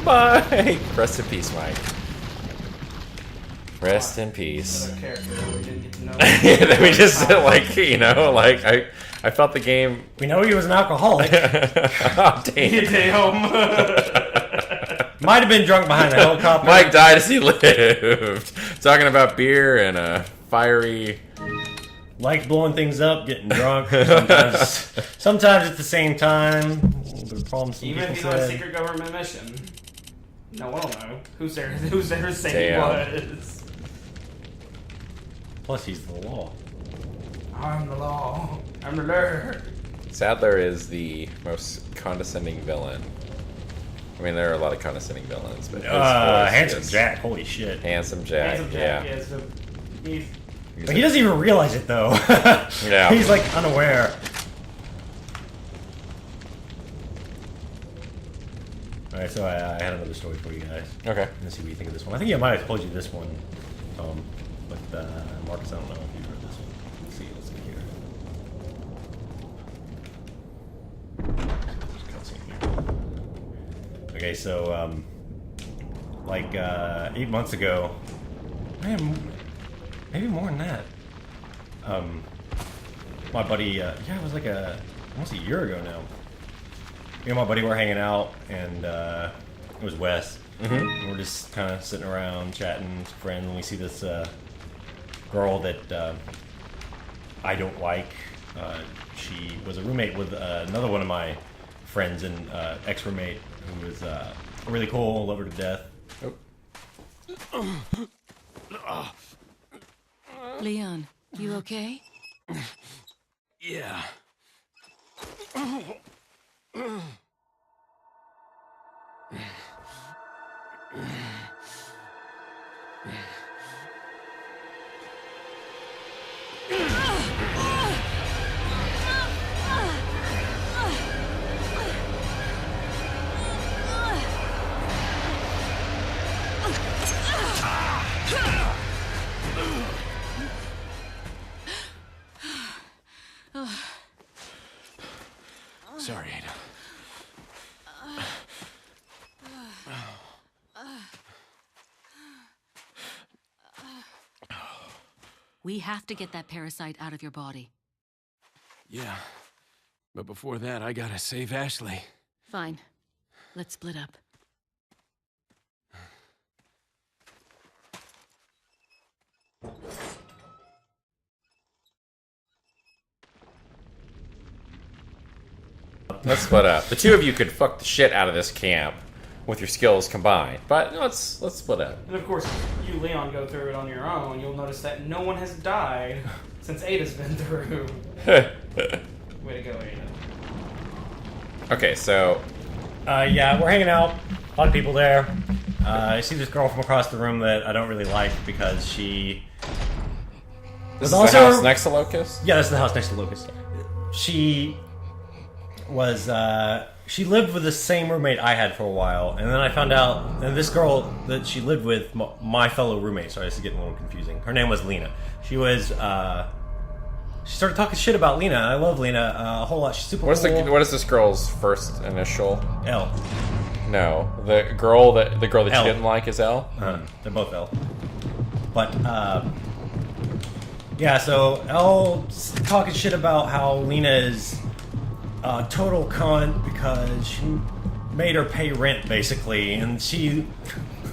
Mike! Rest in peace, Mike. Rest in peace. Another character that we didn't get to know. Then we just, like, you know, like, I felt the game... We know he was an alcoholic. Oh, damn. Damn. Might have been drunk behind the helicopter. Mike died as he lived. Talking about beer and a fiery... Liked blowing things up, getting drunk. Sometimes at the same time. The problems. Even if you know a secret government mission, no one will know who's there to say he was. Plus, he's the law. I'm the law. I'm the lawyer. Sadler is the most condescending villain. I mean, there are a lot of condescending villains, but his voice Handsome is- Jack. Holy shit. Handsome Jack. Handsome Jack, yeah. so he's But he doesn't even realize it though. Yeah. He's like unaware. Alright, so I had another story for you guys. Okay. Let's see what you think of this one. I think I might have told you this one, Tom. But Marcus, I don't know if you've heard this one. Let's see here. Okay, so like 8 months ago, man, maybe more than that. My buddy, yeah, it was like almost a year ago now. Me and my buddy were hanging out, and it was Wes. Mm-hmm. We're just kind of sitting around chatting, friends, and we see this girl that I don't like. She was a roommate with another one of my friends and ex-roommate who was really cool, love her to death. Oh. Leon, you okay? Yeah. Sorry, Ada. We have to get that parasite out of your body. Yeah. But before that, I gotta save Ashley. Fine. Let's split up. Let's split up. The two of you could fuck the shit out of this camp with your skills combined, but let's split up. And of course, you, Leon, go through it on your own. You'll notice that no one has died since Ada's been through. Way to go, Ada. Okay, so Yeah, we're hanging out. A lot of people there. I see this girl from across the room that I don't really like because she... this is also- the house next to Locust? Yeah, that's the house next to Locust. She was, she lived with the same roommate I had for a while, and then I found out that this girl that she lived with, my fellow roommate, sorry, this is getting a little confusing. Her name was Lena. She was, she started talking shit about Lena. I love Lena a whole lot. She's super What cool. is this girl's first initial? L. No, the girl that L. you didn't like is L. They're both L. But, yeah, so L's talking shit about how Lena is a total cunt because she made her pay rent, basically, and she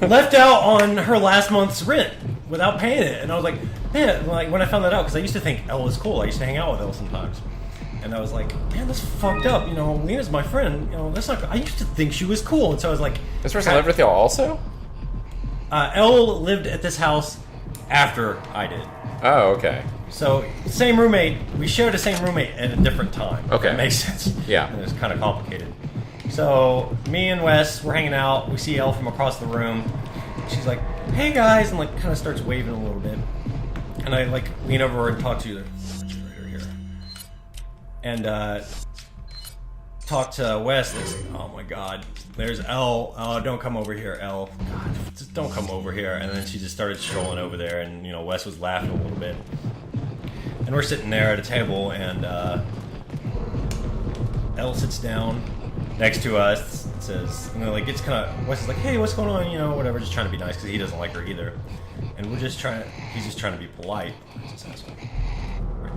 left out on her last month's rent without paying it. And I was like, man, like when I found that out, because I used to think L was cool. I used to hang out with L sometimes. And I was like, man, that's fucked up. You know, Lena's my friend. You know, that's not. I used to think she was cool, and so I was like, This person lived with y'all also? L lived at this house after I did. Oh, okay. So, same roommate. We shared the same roommate at a different time. Okay. That makes sense. Yeah. And it was kind of complicated. So, me and Wes, we're hanging out. We see Elle from across the room. She's like, hey guys, and like kind of starts waving a little bit. And I like lean over and talk to her. Right here. And talk to Wes. And I say, oh my god, there's Elle. Oh, don't come over here, Elle. God, just don't come over here. And then she just started strolling over there, and you know, Wes was laughing a little bit. And we're sitting there at a table, and Elle sits down, next to us. It says, like, it's kind of, Wes is like, hey, what's going on? Whatever, just trying to be nice because he doesn't like her either. And he's just trying to be polite. Where's this asshole? Right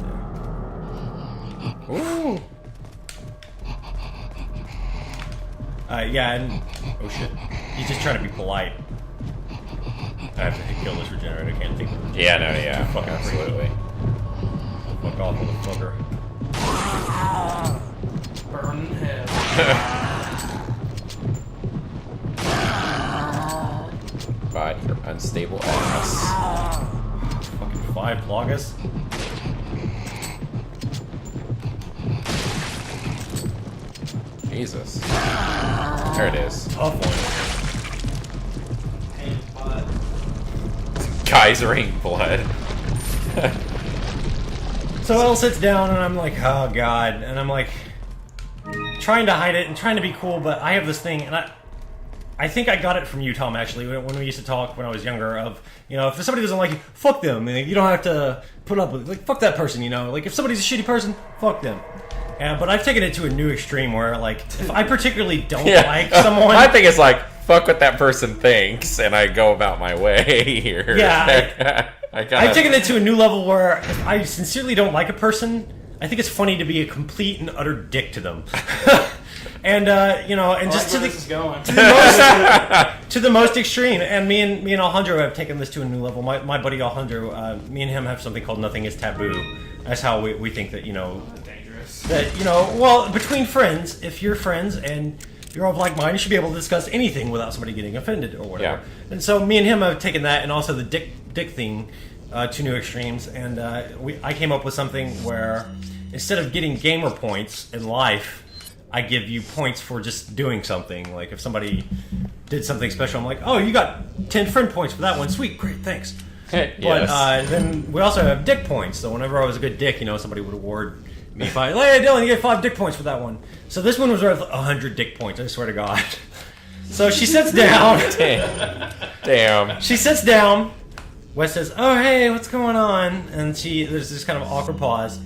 there. Ooh! Yeah, and, oh shit. He's just trying to be polite. I have to kill this regenerator, I can't think of it. Yeah, no, yeah. Fucking Absolutely. Fuck off, motherfucker. Burn in hell. By your unstable ass. Fucking 5 Plagas. Jesus. There it is. Tough one. Pain butt. Geysering blood. So Elle sits down and I'm like, oh god, and I'm like trying to hide it and trying to be cool, but I have this thing, and I think I got it from you, Thom, actually, when we used to talk when I was younger, of, if somebody doesn't like you, fuck them. You don't have to put up with, like, fuck that person, Like, if somebody's a shitty person, fuck them. But I've taken it to a new extreme where, like, if I particularly don't like someone... I think it's like, fuck what that person thinks, and I go about my way here. Yeah, I've taken it to a new level where if I sincerely don't like a person, I think it's funny to be a complete and utter dick to them. And and just to this is going. to the most extreme. And me and Alejandro have taken this to a new level. My buddy Alejandro, me and him have something called nothing is taboo. That's how we think that Dangerous. that well, between friends, if you're friends and you're of like mind, you should be able to discuss anything without somebody getting offended or whatever. Yeah. And so me and him have taken that and also the dick thing to new extremes. And I came up with something where instead of getting gamer points in life, I give you points for just doing something. Like if somebody did something special, I'm like, oh, you got 10 friend points for that one. Sweet, great, thanks. Yes. But then we also have dick points. So whenever I was a good dick, somebody would award me hey, Dylan, you get 5 dick points for that one. So this one was worth 100 dick points, I swear to God. So she sits down. Damn. She sits down. Wes says, oh, hey, what's going on? And there's this kind of awkward pause.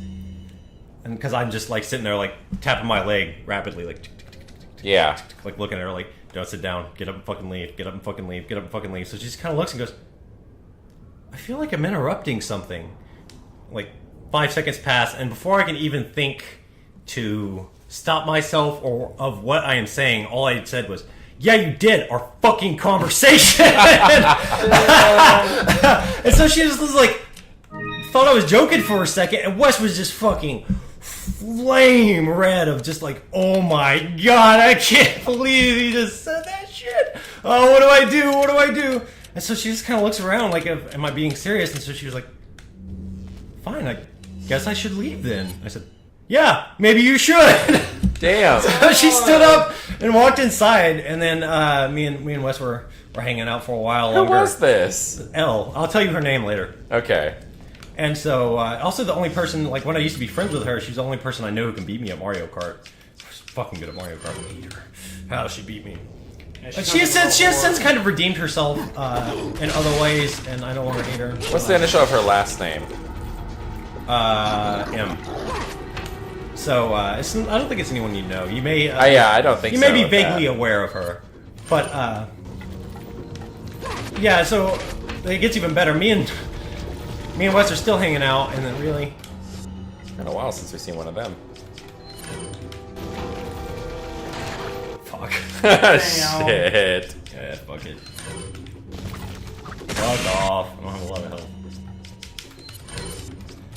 And because I'm just like sitting there, like tapping my leg rapidly, like, Yeah. like looking at her, like, don't sit down, get up and fucking leave, get up and fucking leave, get up and fucking leave. So she just kind of looks and goes, I feel like I'm interrupting something. Like 5 seconds pass, and before I can even think to stop myself or of what I am saying, all I said was, yeah, you did, our fucking conversation. And so she just was like, thought I was joking for a second, and Wes was just fucking flame red of just like, oh my god, I can't believe he just said that shit. Oh, what do I do? What do I do? And so she just kind of looks around like, am I being serious? And so she was like, fine, I guess I should leave then. I said, yeah, maybe you should. Damn. So she stood up and walked inside, and then me and Wes were hanging out for a while Who longer. was this? Elle. I'll tell you her name later. Okay. And so, also the only person, like when I used to be friends with her, she's the only person I know who can beat me at Mario Kart. She's fucking good at Mario Kart. I hate her. How does she beat me? But she has since kind of redeemed herself in other ways, and I no longer hate her. What's the initial of her last name? M. So, I don't think it's anyone you know. You may... yeah, I don't think you so. may be with vaguely that. aware of her. But, yeah, so it gets even better. Me and Wes are still hanging out, and then really... It's been a while since we've seen one of them. Fuck. Shit. Yeah, fuck it. Fuck off. I don't have a lot of health.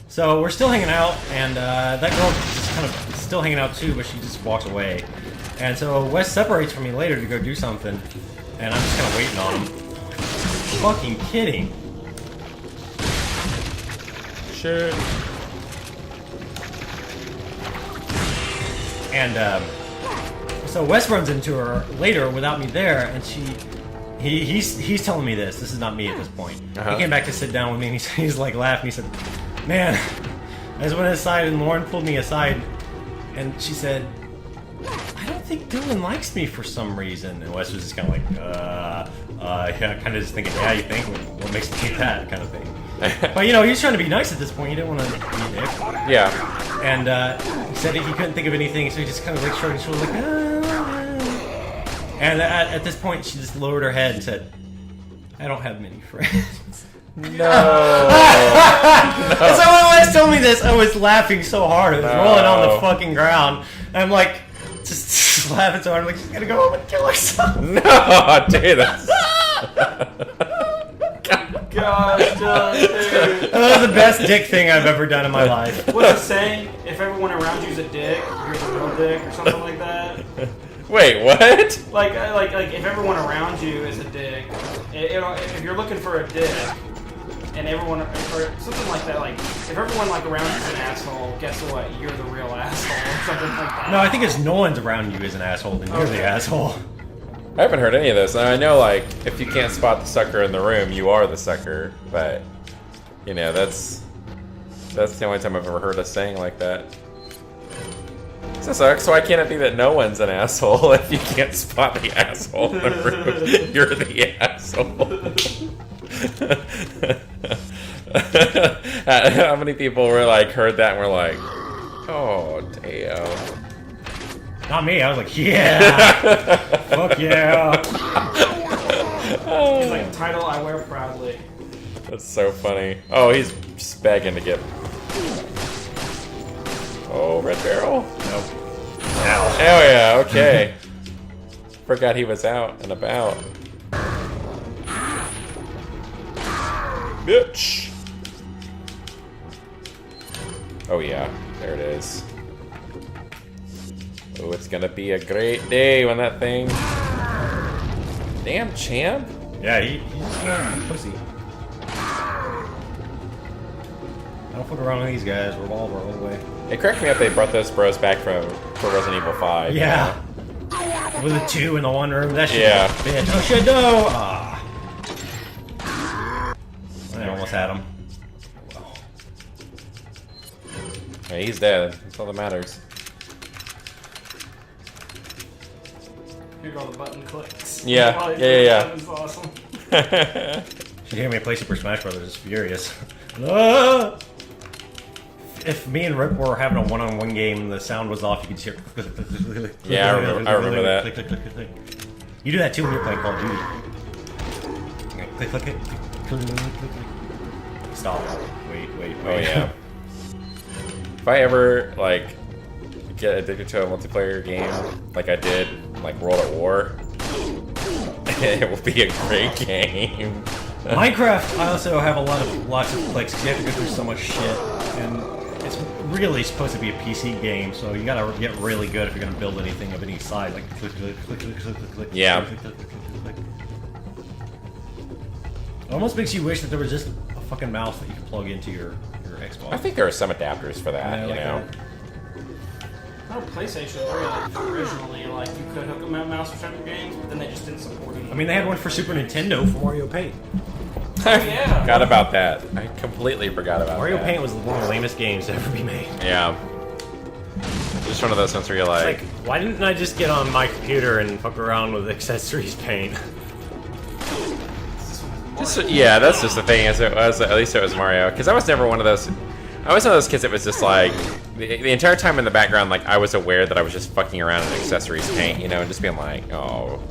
So we're still hanging out, and that girl is kind of still hanging out too, but she just walks away. And so Wes separates from me later to go do something, and I'm just kind of waiting on him. Fucking kidding. Shit. And so Wes runs into her later without me there, and he's telling me this. This is not me at this point. Uh-huh. He came back to sit down with me, and he's like laughing. He said, man, I just went inside, and Lauren pulled me aside, and she said, I don't think Dylan likes me for some reason. And Wes was just kind of like, yeah, kind of just thinking, yeah, you think? What makes you think that kind of thing? But, he was trying to be nice at this point. He didn't want to be a dick. Yeah. And he said he couldn't think of anything, so he just kind of like shrugged his shoulders like, And at this point, she just lowered her head and said, "I don't have many friends." No. And so when Wes told me this, I was laughing so hard. I was rolling on the fucking ground. And I'm like, just laughing so hard. I'm like, she's gonna go home and kill herself. No, dude, that's... Gosh, dude. That was the best dick thing I've ever done in my life. What's it saying? If everyone around you's a dick, you're the real dick, or something like that. Wait, what? Like if everyone around you is a dick, if you're looking for a dick, and everyone, or something like that, like if everyone like around you's an asshole, guess what? You're the real asshole, or something like that. No, I think it's no one's around you is an asshole, then you're the asshole. I haven't heard any of this. Now, I know, like, if you can't spot the sucker in the room, you are the sucker. But, you know, that's the only time I've ever heard a saying like that. So sucks. Why can't it be that no one's an asshole if you can't spot the asshole in the room? You're the asshole. How many people were like heard that and were like, "Oh, damn." Not me. I was like, yeah. Fuck yeah. It's like a title I wear proudly. That's so funny. Oh, he's just begging to get. Oh, red barrel? Nope. Oh yeah, okay. Forgot he was out and about. Bitch. Oh yeah, there it is. Oh, it's gonna be a great day when that thing. Damn, champ. Yeah, he's a pussy. I don't fuck around with these guys. Revolver all the way. It cracked me up they brought those bros back for Resident Evil 5. Yeah. With the two in the one room. That shit. Yeah. Bitch. Oh shit, no. Ah. I almost had him. Yeah, he's dead. That's all that matters. Here go all the button clicks. Yeah, yeah. That's awesome. She gave me a play Super Smash Brothers. It's furious. Ah! If me and Rip were having a one-on-one game, the sound was off. You could hear. Yeah, I remember that. Click, click, click, click, click. You do that too when you're playing Call of Duty. Click, click, click, click, click, click. Stop. Wait. Oh yeah. If I ever like get addicted to a multiplayer game like I did like World at War, it will be a great game. Minecraft, I also have lots of clicks because you have to go through so much shit, and it's really supposed to be a PC game, so you gotta get really good if you're gonna build anything of any size. Like click, click, click, click, click, click, click. Yeah. Click, click, click, click, click, click. It almost makes you wish that there was just a fucking mouse that you could plug into your Xbox. I think there are some adapters for that, Yeah, you like know. Oh, PlayStation 3, like, originally, like, you could hook a mouse for certain games, but then they just didn't support it. I mean, they had one for Super Nintendo for Mario Paint. Yeah. Forgot about that. I completely forgot about Mario that. Paint was one of the lamest games to ever be made. Yeah. Just one of those ones where you're like, Why didn't I just get on my computer and fuck around with accessories paint? yeah, that's just the thing. As it was, at least it was Mario, because I was never one of those. I was one of those kids that was just like the entire time in the background, like I was aware that I was just fucking around in accessories paint, you know, and just being like, oh,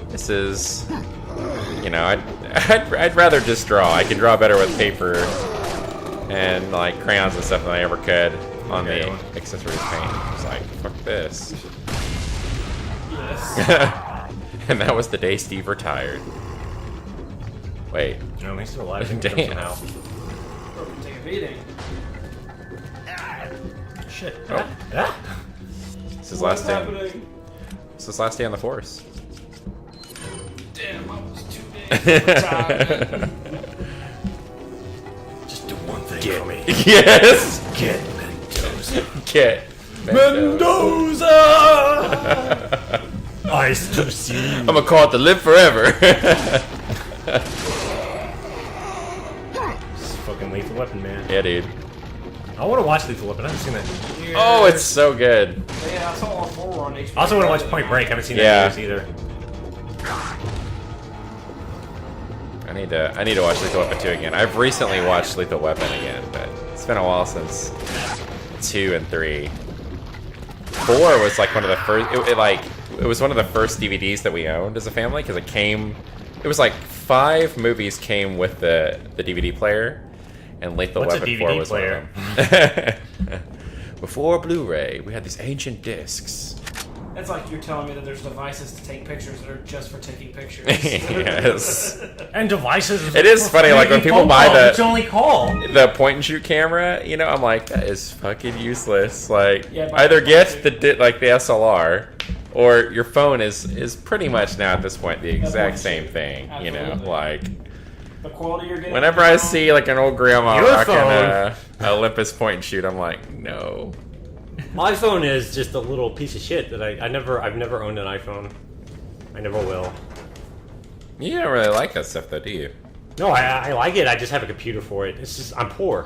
this is, you know, I'd rather just draw. I can draw better with paper and like crayons and stuff than I ever could on the accessories paint. I was like, fuck this. Yes. And that was the day Steve retired. Wait. No, he's still alive. Damn. Now. Take a beating. Shit. Oh. Ah. This is What's last day. happening? This is last day on the force. Damn, I was too big for the time. Just do one thing for me. Yes. Get Mendoza. Get Mendoza! Eyes to see. I'm gonna call it the Live Forever. This is fucking Lethal Weapon, man. Yeah, dude. I want to watch Lethal Weapon. I haven't seen that. in years. Oh, it's so good. Yeah, I saw all four on HBO. I also want to watch Point Break. I haven't seen Yeah. that in years either. I need to watch Lethal Weapon 2 again. I've recently watched Lethal Weapon again, but it's been a while since 2 and 3. 4 was like one of the first. It it was one of the first DVDs that we owned as a family because it was like 5 movies came with the DVD player, and Lethal What's a Weapon DVD 4 was player? one of them. Before Blu-ray, we had these ancient discs. That's like you're telling me that there's devices to take pictures that are just for taking pictures. Yes. And devices. It is funny, like when people buy It's only call. the point and shoot camera, you know, I'm like, that is fucking useless. Like, Yeah, either get the SLR, or your phone is pretty much now at this point the exact same thing. You know, Absolutely. like The quality you're getting. whenever I see like an old grandma Your rocking phone. a Olympus point and shoot, I'm like, no. My phone is just a little piece of shit that I've never owned an iPhone. I never will. You don't really like that stuff, though, do you? No, I like it. I just have a computer for it. It's just I'm poor.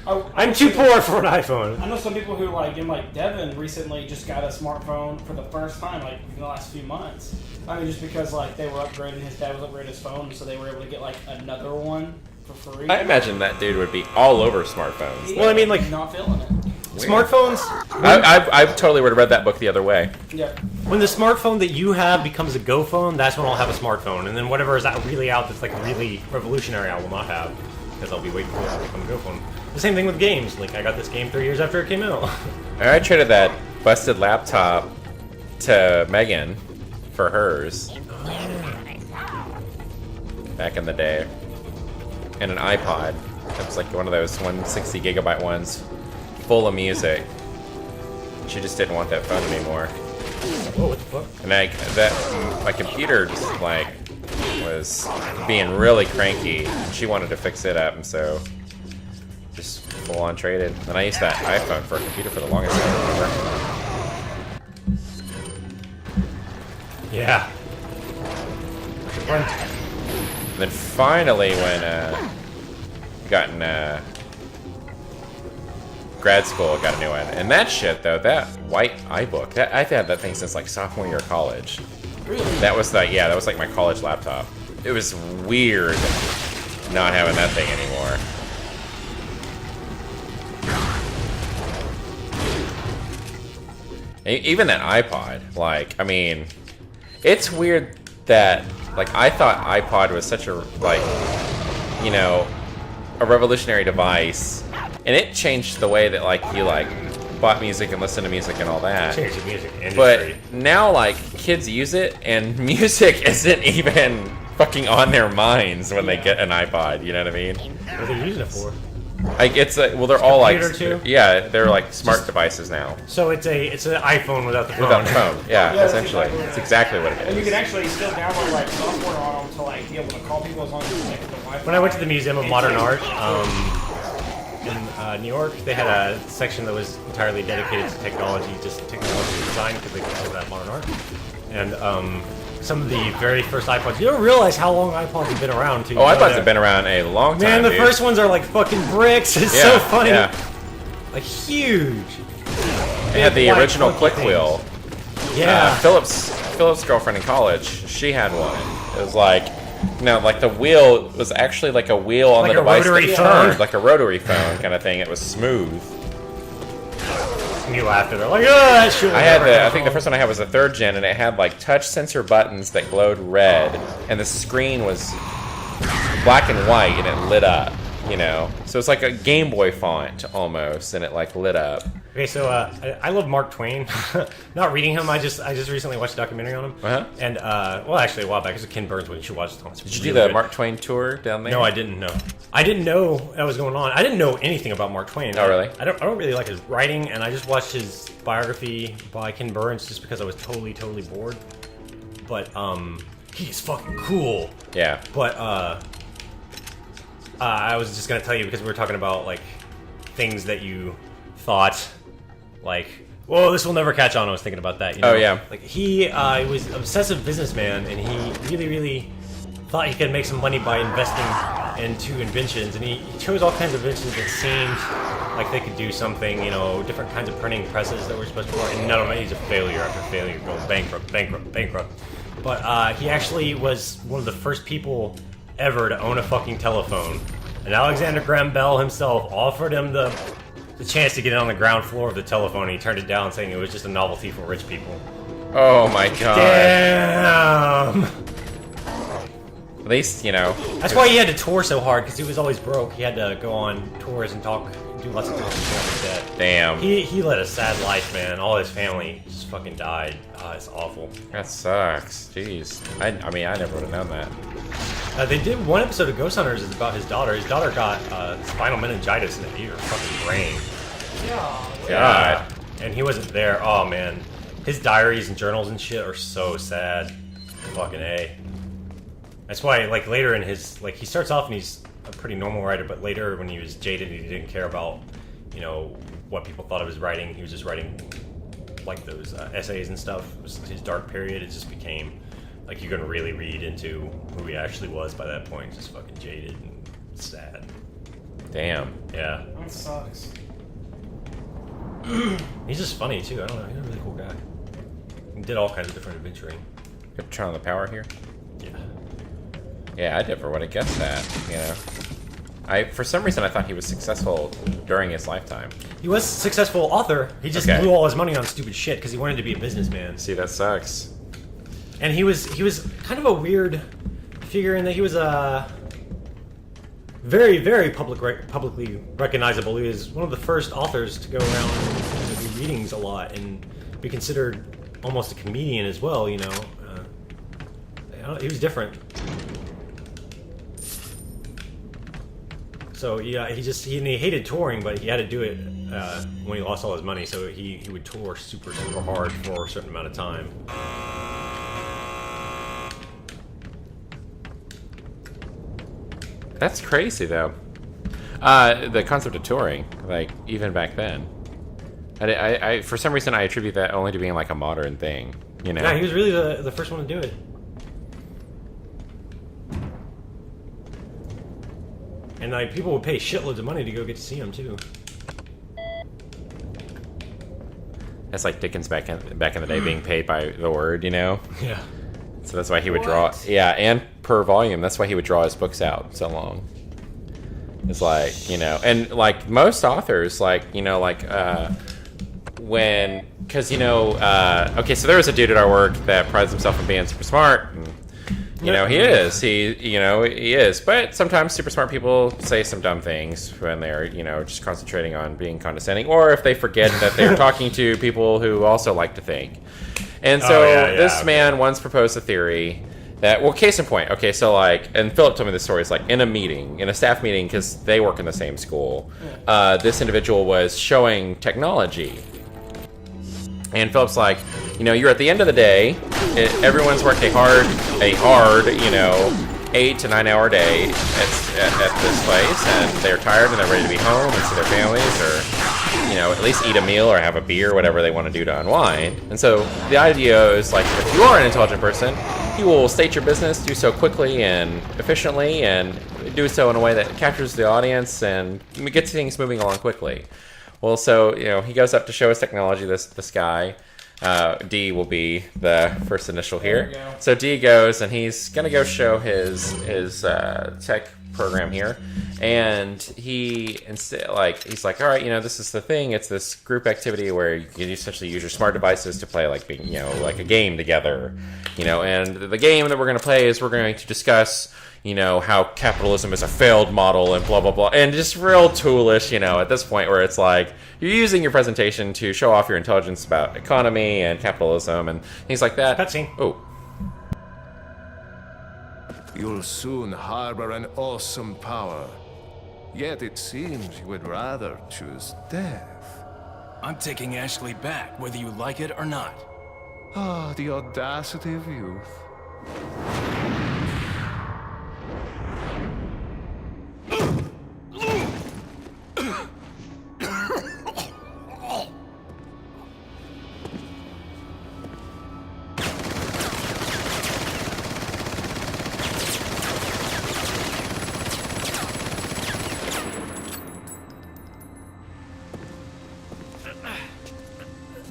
Oh, I'm too poor for an iPhone. I know some people who like Devin recently just got a smartphone for the first time, like in the last few months. I mean, just because like they were upgrading, his dad was upgrading his phone, so they were able to get like another one for free. I imagine that dude would be all over smartphones. Yeah, Well, I mean, like- not feeling it. Smartphones. I totally would have read that book the other way. Yeah. When the smartphone that you have becomes a Go phone, that's when I'll have a smartphone. And then whatever is really out that's like really revolutionary, I will not have because I'll be waiting for it to become a Go phone. The same thing with games. Like I got this game 3 years after it came out. I traded that busted laptop to Megan for hers back in the day, and an iPod. It was like one of those 160 gigabyte ones, full of music. She just didn't want that phone anymore. Whoa, what the fuck? And my computer just like was being really cranky. She wanted to fix it up, and so just full on traded. And I used that iPhone for a computer for the longest time. Yeah. And then finally, when got in grad school, got a new one. And that shit, though, that white iBook, I've had that thing since like sophomore year of college. Really? That was that was like my college laptop. It was weird not having that thing anymore. Even that iPod, like, I mean, it's weird that, like, I thought iPod was such a, like, you know, a revolutionary device, and it changed the way that, like, you, like, bought music and listened to music and all that. Change the music industry. But now, like, kids use it, and music isn't even fucking on their minds when they get an iPod, you know what I mean? What are they using it for? Like, it's well, they're all like, computer, too? yeah, they're like smart devices now. So it's an iPhone without the phone. Without the phone, yeah, Yeah, essentially. that's It's exactly what it And you is. can actually still download like software on them to like be able to call people as long as you connect to the Wi-Fi. When I went to the Museum of Modern Art in New York, they had a section that was entirely dedicated to technology, just technology design, because they consider that modern art. And some of the very first iPods, you don't realize how long iPods have been around, too. Oh, iPods have been around a long time, Man, the dude. first ones are like fucking bricks. It's Yeah, so funny. yeah. Like huge. They had the Big, white, original clunky click things. wheel. Yeah. Philip's girlfriend in college, she had one. It was like, like the wheel was actually like a wheel on Like the a device rotary that phone? turned, like a rotary phone kind of thing. It was smooth. And you laughed at it like, oh, that shit will I had never I think the happen." first one I had was the 3rd gen, and it had like touch sensor buttons that glowed red, and the screen was black and white, and it lit up. You know, so it's like a Game Boy font almost, and it like lit up. Okay, so I love Mark Twain. Not reading him, I just recently watched a documentary on him. Uh-huh. And well, actually, a while back, it was Ken Burns when you should watch it. Did you do the Mark Twain tour down there? No, I didn't know. I didn't know that was going on. I didn't know anything about Mark Twain. Oh, really? I don't really like his writing, and I just watched his biography by Ken Burns just because I was totally bored. But he's fucking cool. Yeah. But I was just gonna tell you because we were talking about like things that you thought like, whoa, this will never catch on. I was thinking about that. You know? Oh, yeah. Like he was an obsessive businessman, and he really thought he could make some money by investing into inventions, and he chose all kinds of inventions that seemed like they could do something. You know, different kinds of printing presses that were supposed to work, and none of it. He's a failure after failure, going bankrupt. But he actually was one of the first people ever to own a fucking telephone. And Alexander Graham Bell himself offered him the chance to get on the ground floor of the telephone, and he turned it down, saying it was just a novelty for rich people. Oh my god. Damn. At least, you know. That's why he had to tour so hard, because he was always broke. He had to go on tours and talk, do lots of talking like that. Damn. He led a sad life, man. All his family just fucking died. It's awful. That sucks. Jeez. I mean, I never would have known that. They did one episode of Ghost Hunters is about his daughter. His daughter got spinal meningitis in the ear, fucking brain. Yeah. God. And he wasn't there. Oh man, his diaries and journals and shit are so sad. Fucking A. That's why, like, later in his, like, he starts off and he's a pretty normal writer, but later when he was jaded and he didn't care about, you know, what people thought of his writing, he was just writing, like, those essays and stuff. It was his dark period. It just became, like, you couldn't really read into who he actually was by that point. Just fucking jaded and sad. Damn. Yeah. That sucks. He's just funny, too. I don't know. He's a really cool guy. He did all kinds of different adventuring. Good turn on the power here. Yeah. Yeah, I never would have guessed that, you know. For some reason, I thought he was successful during his lifetime. He was a successful author. He just blew all his money on stupid shit because he wanted to be a businessman. See, that sucks. And he was kind of a weird figure in that he was very, very publicly recognizable. He was one of the first authors to go around and do readings a lot and be considered almost a comedian as well, you know. He was different. So yeah, he hated touring, but he had to do it when he lost all his money. So he would tour super hard for a certain amount of time. That's crazy, though. The concept of touring, like, even back then. I for some reason, I attribute that only to being, like, a modern thing, you know? Yeah, he was really the first one to do it. And, like, people would pay shitloads of money to go get to see him, too. That's like Dickens back in the day being paid by the word, you know? Yeah. So that's why he would draw... Yeah, and per volume, that's why he would draw his books out so long. It's like, you know... And, like, most authors, like, you know, like, when... Because, you know... okay, so there was a dude at our work that prides himself on being super smart, and, you know, he is. He is. But sometimes super smart people say some dumb things when they're, you know, just concentrating on being condescending, or if they forget that they're talking to people who also like to think. And so this man once proposed a theory that, well, case in point, okay, so like, and Philip told me this story, it's like in a staff meeting, because they work in the same school, this individual was showing technology. And Philip's like, you know, you're at the end of the day, everyone's worked a hard, you know, 8 to 9 hour day at this place, and they're tired and they're ready to be home and see their families, or, you know, at least eat a meal or have a beer, whatever they want to do to unwind. And so the idea is, like, if you are an intelligent person, you will state your business, do so quickly and efficiently, and do so in a way that captures the audience and gets things moving along quickly. Well, so, you know, he goes up to show his technology, this guy. D will be the first initial here. So D goes, and he's going to go show his tech program here. And he's like, all right, you know, this is the thing. It's this group activity where you can essentially use your smart devices to play, like, you know, like a game together. You know, and the game that we're going to play is we're going to discuss, you know, how capitalism is a failed model and blah, blah, blah. And just real toolish, you know, at this point where it's like, you're using your presentation to show off your intelligence about economy and capitalism and things like that. Cutscene. Oh. You'll soon harbor an awesome power. Yet it seems you would rather choose death. I'm taking Ashley back, whether you like it or not. Ah, the audacity of youth.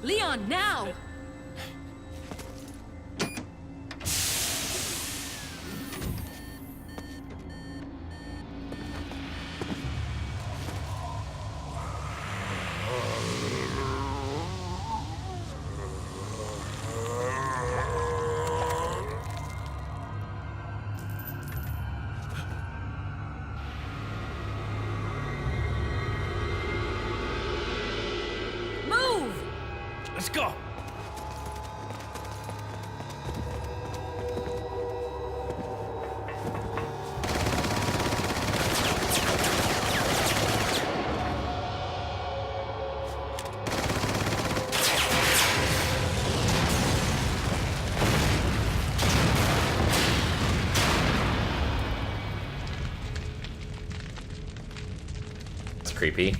Leon, now! go. Creepy.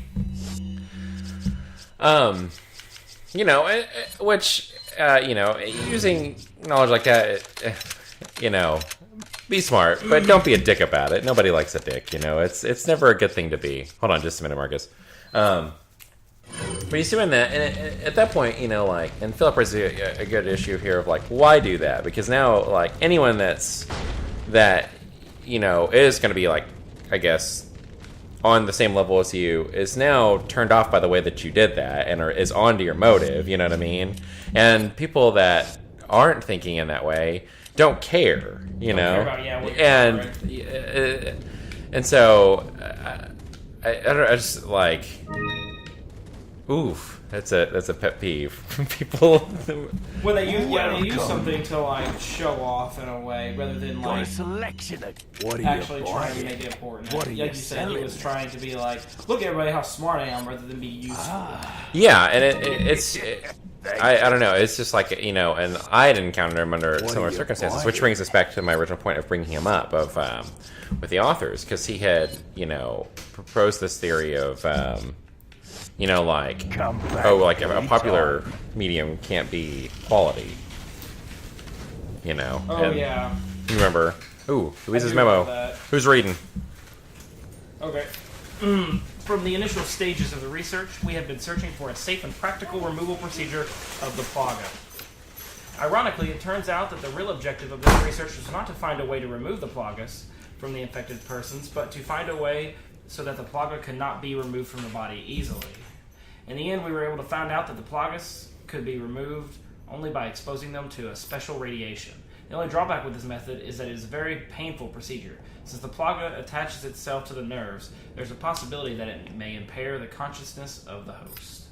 You know, which, you know, using knowledge like that, you know, be smart, but don't be a dick about it. Nobody likes a dick, you know. It's never a good thing to be. Hold on just a minute, Marcus. But he's doing that, and at that point, you know, like, and Philip raises a good issue here of, like, why do that? Because now, like, anyone that, you know, is going to be, like, I guess, on the same level as you is now turned off by the way that you did that and is onto your motive, you know what I mean? And people that aren't thinking in that way don't care, you know? And so I just like, oof. That's a pet peeve. People when they use something to like show off in a way rather than like actually trying to make it important. Like you said, he was trying to be like, look everybody how smart I am rather than be useful. Yeah, and it's I don't know. It's just like, you know, and I had encountered him under similar circumstances, which brings us back to my original point of bringing him up of with the authors, because he had, you know, proposed this theory of you know, like, oh, like a popular medium can't be quality. You know. Oh, yeah. You remember? Ooh, Louise's memo. Who's reading? Okay. From the initial stages of the research, we have been searching for a safe and practical removal procedure of the Plaga. Ironically, it turns out that the real objective of this research was not to find a way to remove the Plagas from the infected persons, but to find a way so that the Plaga could not be removed from the body easily. In the end, we were able to find out that the Plagas could be removed only by exposing them to a special radiation. The only drawback with this method is that it is a very painful procedure. Since the Plaga attaches itself to the nerves, there's a possibility that it may impair the consciousness of the host.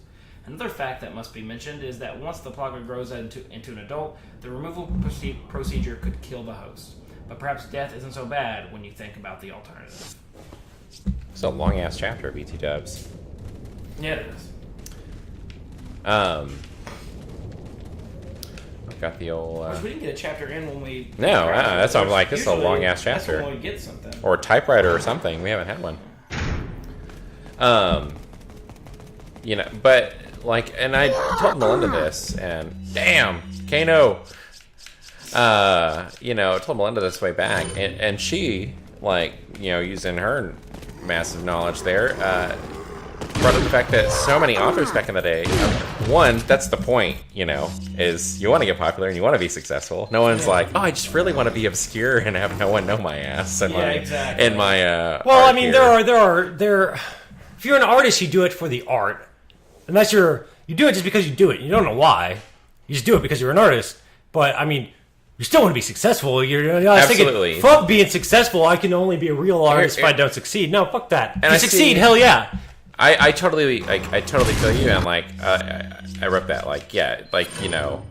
Another fact that must be mentioned is that once the Plaga grows into an adult, the removal procedure could kill the host. But perhaps death isn't so bad when you think about the alternative. It's a long-ass chapter, BT Dubs. Yeah, it is. I've got the old. We didn't get a chapter in when we. No, that's what I'm like. This is a long ass chapter. That's when we get something. Or a typewriter or something. We haven't had one. You know, but like, and I told Melinda this, and damn, Kano. You know, told Melinda this way back, and she, like, you know, using her massive knowledge there, brought up the fact that so many authors back in the day, one, that's the point, you know, is you want to get popular and you want to be successful. No one's like, oh, I just really want to be obscure and have no one know my ass and exactly. Well, I mean, there are. If you're an artist, you do it for the art. Unless you do it just because you do it. You don't know why. You just do it because you're an artist. But I mean, you still want to be successful. Absolutely. Thinking, fuck being successful. I can only be a real artist if I don't succeed. No, fuck that. And if you succeed, hell yeah. I totally feel you, and like I wrote that, like, yeah, like, you know,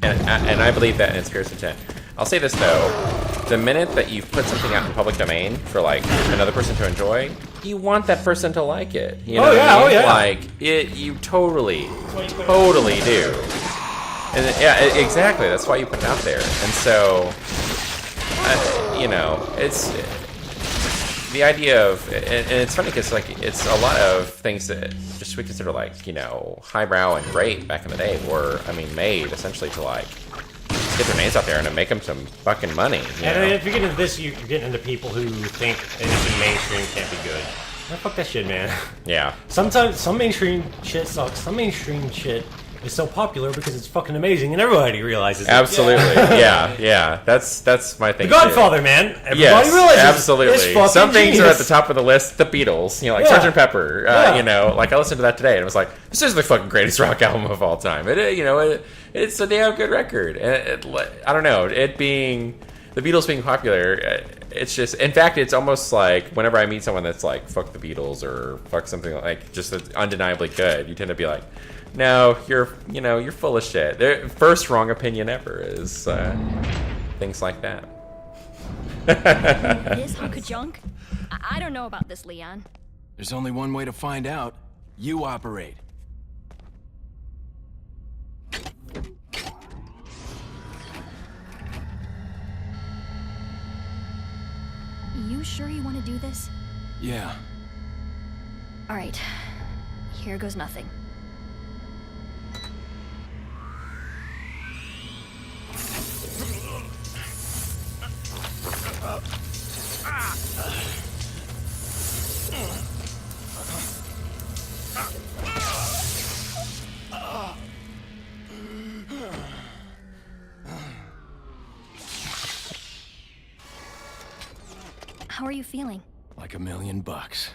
and I believe that in its purest intent. I'll say this though, the minute that you've put something out in the public domain for like another person to enjoy, you want that person to like it. You know what I mean? Like you totally do. And yeah, exactly. That's why you put it out there. And so, you know, it's. The idea of, and it's funny because like it's a lot of things that just we consider like, you know, highbrow and great back in the day were, I mean, made essentially to like get their names out there and to make them some fucking money. And if you get into this, you're getting into people who think anything mainstream can't be good. Oh, fuck that shit, man. Yeah. Sometimes some mainstream shit sucks. Some mainstream shit is so popular because it's fucking amazing and everybody realizes it. Absolutely. Yeah. That's my thing. The Godfather, too. Man. Everybody realizes absolutely. Some things genius. are at the top of the list. The Beatles, you know, like Sgt. Pepper. You know, like I listened to that today and it was like, this is the fucking greatest rock album of all time. It's a damn good record. And I don't know, it being the Beatles being popular. It's just, in fact, it's almost like whenever I meet someone that's like, fuck the Beatles or fuck something like just that's undeniably good, you tend to be like, No, you're full of shit. Their first wrong opinion ever is things like that. This hunk of junk? I don't know about this, Leon. There's only one way to find out. You operate. You sure you want to do this? Yeah. All right. Here goes nothing. How are you feeling? Like $1,000,000.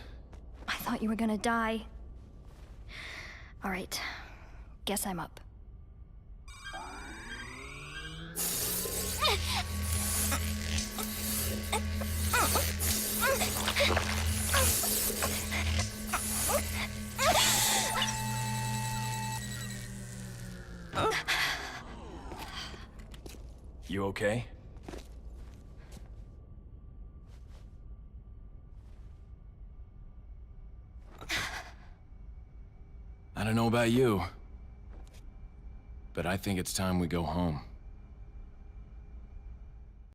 I thought you were gonna die. All right. Guess I'm up. You okay? I don't know about you, but I think it's time we go home.